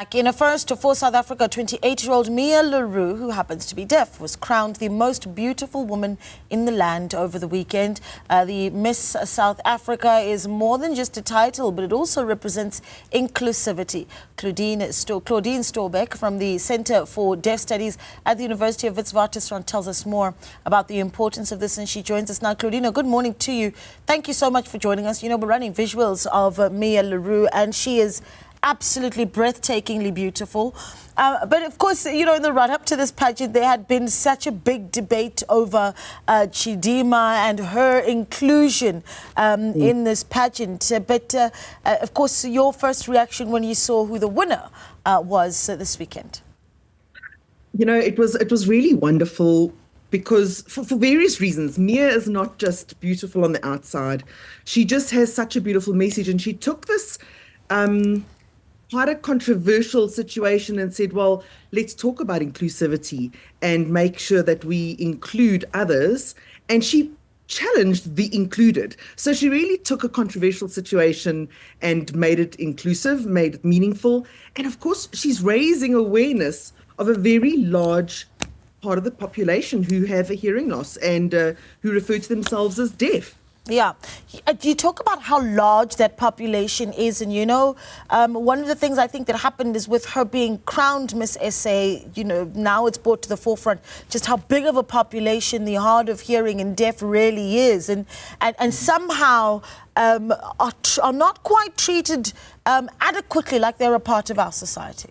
In a first for South Africa, 28-year-old Mia Roux, who happens to be deaf, was crowned the most beautiful woman in the land over the weekend. The Miss South Africa is more than just a title, but it also represents inclusivity. Claudine Storbeck from the Centre for Deaf Studies at the University of Witwatersrand tells us more about the importance of this, and she joins us now. Claudine, good morning to you. Thank you so much for joining us. You know, we're running visuals of Mia Roux, and she is absolutely breathtakingly beautiful. But of course, you know, in the run-up to this pageant, there had been such a big debate over Chidima and her inclusion in this pageant. But of course, your first reaction when you saw who the winner was this weekend? You know, it was really wonderful because for various reasons. Mia is not just beautiful on the outside. She just has such a beautiful message, and she took this quite a controversial situation and said, well, let's talk about inclusivity and make sure that we include others. And she challenged the included. So she really took a controversial situation and made it inclusive, made it meaningful. And of course, she's raising awareness of a very large part of the population who have a hearing loss and who refer to themselves as deaf. Yeah. You talk about how large that population is, and you know, one of the things I think that happened is with her being crowned Miss SA, you know, now it's brought to the forefront just how big of a population the hard of hearing and deaf really is, and somehow are not quite treated adequately like they're a part of our society.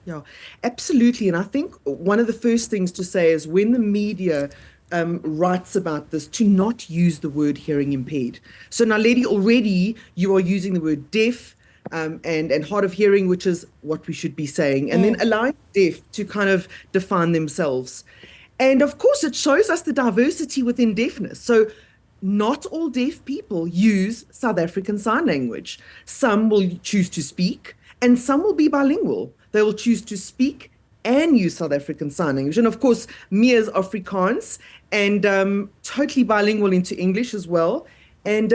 Yeah, absolutely. And I think one of the first things to say is when the media writes about this, to not use the word hearing impaired. So now, lady, already you are using the word deaf and hard of hearing, which is what we should be saying, and then allowing deaf to kind of define themselves. And of course, it shows us the diversity within deafness. So not all deaf people use South African Sign Language. Some will choose to speak, and some will be bilingual. They will choose to speak and use South African Sign Language. And of course, Mia's Afrikaans and totally bilingual into English as well. And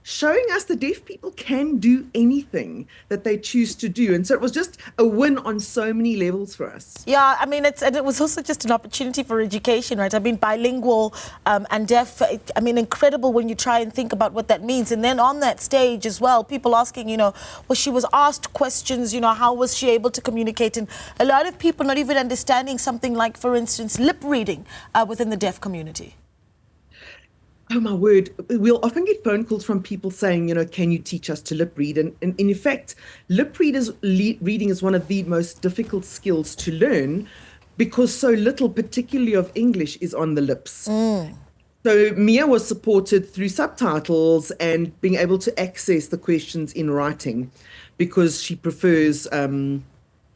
showing us the deaf people can do anything that they choose to do. And so it was just a win on so many levels for us. Yeah, I mean, it was also just an opportunity for education, right? I mean, bilingual and deaf, I mean, incredible when you try and think about what that means. And then on that stage as well, people asking, you know, well, she was asked questions, you know, how was she able to communicate? And a lot of people not even understanding something like, for instance, lip reading within the deaf community. Oh, my word. We'll often get phone calls from people saying, you know, can you teach us to lip read? And in fact, lip reading is one of the most difficult skills to learn because so little, particularly of English, is on the lips. So Mia was supported through subtitles and being able to access the questions in writing because she prefers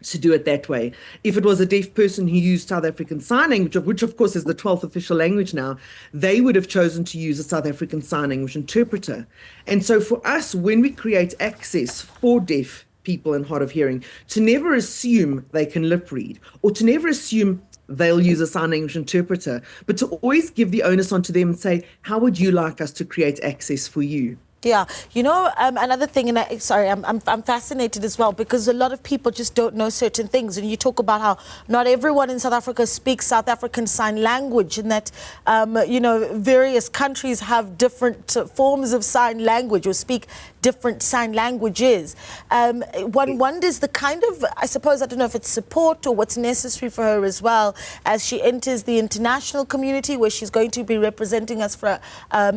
to do it that way. If it was a deaf person who used South African Sign Language, which of course is the 12th official language now, they would have chosen to use a South African Sign Language interpreter. And so for us, when we create access for deaf people and hard of hearing, to never assume they can lip read or to never assume they'll use a sign language interpreter, but to always give the onus onto them and say, how would you like us to create access for you? Yeah, you know, another thing, and I'm fascinated as well because a lot of people just don't know certain things. And you talk about how not everyone in South Africa speaks South African Sign Language, and that, you know, various countries have different forms of sign language or speak different sign languages. One wonders the kind of, I suppose, I don't know if it's support or what's necessary for her as well as she enters the international community where she's going to be representing us for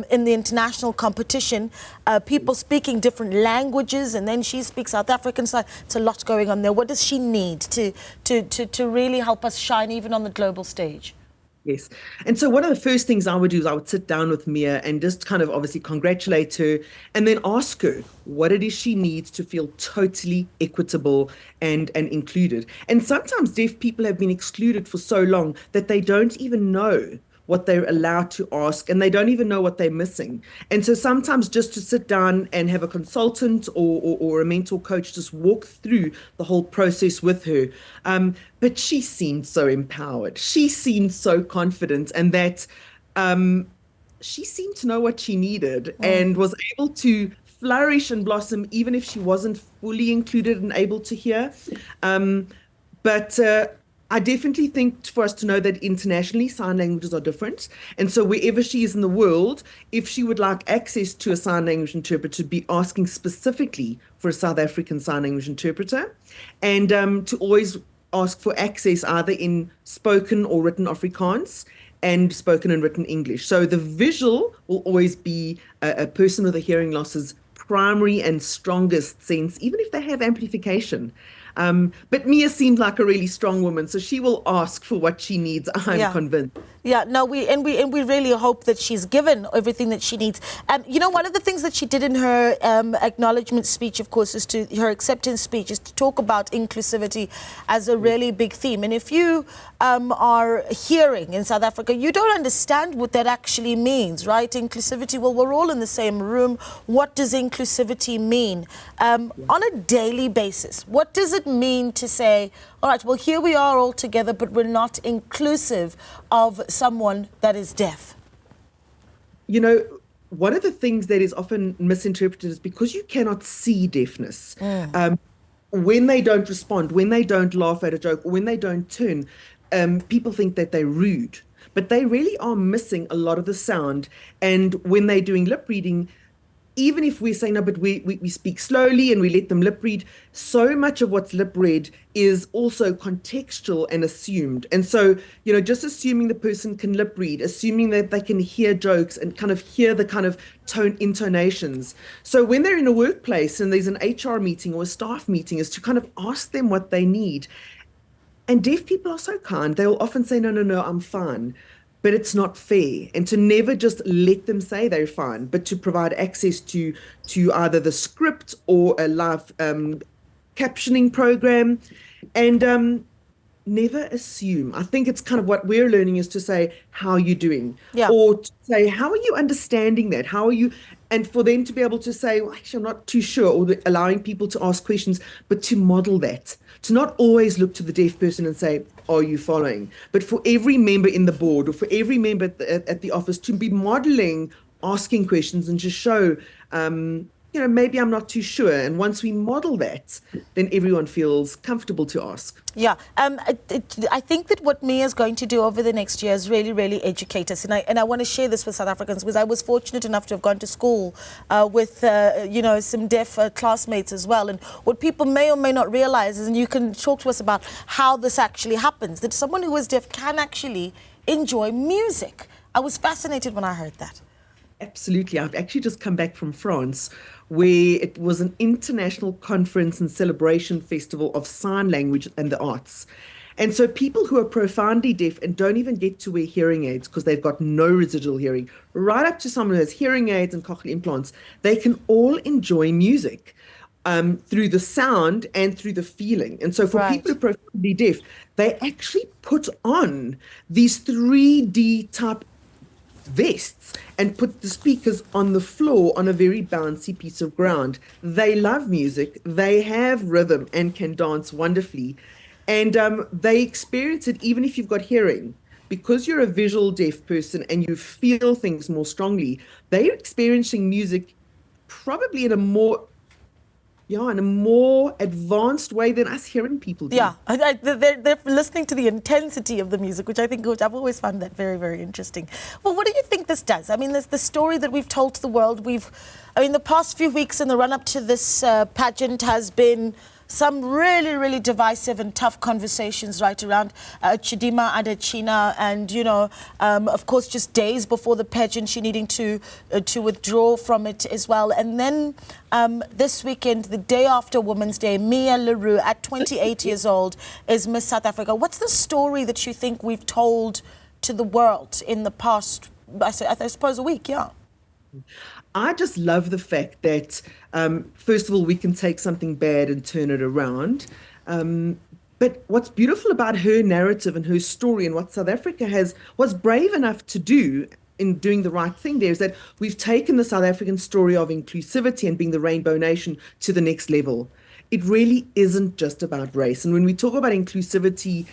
in the international competition. People speaking different languages, and then she speaks South African side. It's a lot going on there. What does she need to really help us shine even on the global stage? Yes. And so one of the first things I would do is I would sit down with Mia and just kind of obviously congratulate her and then ask her what it is she needs to feel totally equitable and included. And sometimes deaf people have been excluded for so long that they don't even know what they're allowed to ask, and they don't even know what they're missing. And so sometimes just to sit down and have a consultant or a mentor coach just walk through the whole process with her. But she seemed so empowered. She seemed so confident, and that she seemed to know what she needed and was able to flourish and blossom even if she wasn't fully included and able to hear. But I definitely think for us to know that internationally sign languages are different. And so wherever she is in the world, if she would like access to a sign language interpreter, be asking specifically for a South African sign language interpreter, and to always ask for access either in spoken or written Afrikaans and spoken and written English. So the visual will always be a person with a hearing loss's primary and strongest sense, even if they have amplification. But Mia seemed like a really strong woman, so she will ask for what she needs, I'm convinced. Yeah, no, we really hope that she's given everything that she needs. You know, one of the things that she did in her acknowledgement speech, of course, her acceptance speech, is to talk about inclusivity as a really big theme. And if you are hearing in South Africa, you don't understand what that actually means, right? Inclusivity, well, we're all in the same room. What does inclusivity mean? On a daily basis, what does it mean to say, all right, well, here we are all together, but we're not inclusive of someone that is deaf? You know, one of the things that is often misinterpreted is because you cannot see deafness. When they don't respond, when they don't laugh at a joke, when they don't turn, people think that they're rude. But they really are missing a lot of the sound. And when they're doing lip reading, even if we say, no, but we speak slowly and we let them lip read, so much of what's lip read is also contextual and assumed. And so, you know, just assuming the person can lip read, assuming that they can hear jokes and kind of hear the kind of tone intonations. So when they're in a workplace and there's an HR meeting or a staff meeting, is to kind of ask them what they need. And deaf people are so kind. They'll often say, no, I'm fine. But it's not fair, and to never just let them say they're fine, but to provide access to either the script or a live captioning program, and never assume. I think it's kind of what we're learning is to say, how are you doing? Or to say, how are you understanding that? How are you? And for them to be able to say, well, actually, I'm not too sure, or allowing people to ask questions, but to model that, to not always look to the deaf person and say, are you following? But for every member in the board or for every member at the office to be modeling, asking questions and just show, you know, maybe I'm not too sure. And once we model that, then everyone feels comfortable to ask. Yeah, I think that what Mia's going to do over the next year is really, really educate us. And I want to share this with South Africans, because I was fortunate enough to have gone to school with, you know, some deaf classmates as well. And what people may or may not realize is, and you can talk to us about how this actually happens, that someone who is deaf can actually enjoy music. I was fascinated when I heard that. Absolutely. I've actually just come back from France, where it was an international conference and celebration festival of sign language and the arts. And so people who are profoundly deaf and don't even get to wear hearing aids because they've got no residual hearing, right up to someone who has hearing aids and cochlear implants, they can all enjoy music through the sound and through the feeling. And so for people who are profoundly deaf, they actually put on these 3D type vests and put the speakers on the floor on a very bouncy piece of ground. They love music, they have rhythm and can dance wonderfully, and they experience it even if you've got hearing. Because you're a visual deaf person and you feel things more strongly, they're experiencing music probably in a more advanced way than us hearing people do. Yeah, they're listening to the intensity of the music, which I've always found that very, very interesting. Well, what do you think this does? I mean, there's the story that we've told to the world. The past few weeks in the run-up to this pageant has been some really, really divisive and tough conversations right around Chidima Adetshina, and, you know, of course, just days before the pageant, she needing to withdraw from it as well. And then this weekend, the day after Women's Day, Mia Le Roux, at 28 years old, is Miss South Africa. What's the story that you think we've told to the world in the past, I suppose, a week? Yeah. I just love the fact that, first of all, we can take something bad and turn it around. But what's beautiful about her narrative and her story and what South Africa was brave enough to do in doing the right thing there is that we've taken the South African story of inclusivity and being the rainbow nation to the next level. It really isn't just about race. And when we talk about inclusivity,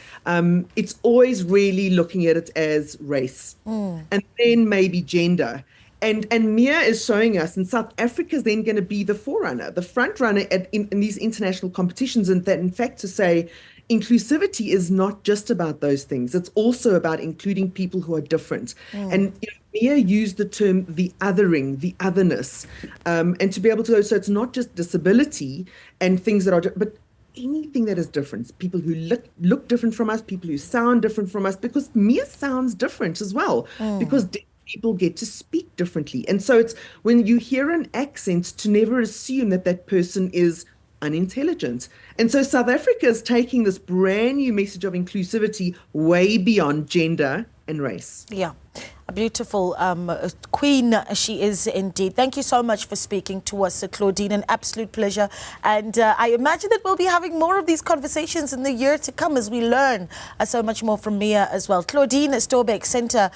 it's always really looking at it as race and then maybe gender. And Mia is showing us, and South Africa is then going to be the forerunner, the front runner in these international competitions, and that in fact to say inclusivity is not just about those things. It's also about including people who are different. And Mia used the term the othering, the otherness, and to be able to go, so it's not just disability and things that are, but anything that is different, people who look different from us, people who sound different from us, because Mia sounds different as well, because people get to speak differently. And so it's when you hear an accent, to never assume that that person is unintelligent. And so South Africa is taking this brand new message of inclusivity way beyond gender and race. Yeah. A beautiful queen she is indeed. Thank you so much for speaking to us, Claudine. An absolute pleasure. And I imagine that we'll be having more of these conversations in the year to come as we learn so much more from Mia as well. Claudine Storbeck, Centre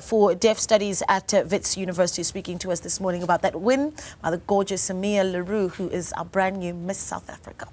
for Deaf Studies at Wits University, speaking to us this morning about that win by the gorgeous Mia Roux, who is our brand new Miss South Africa.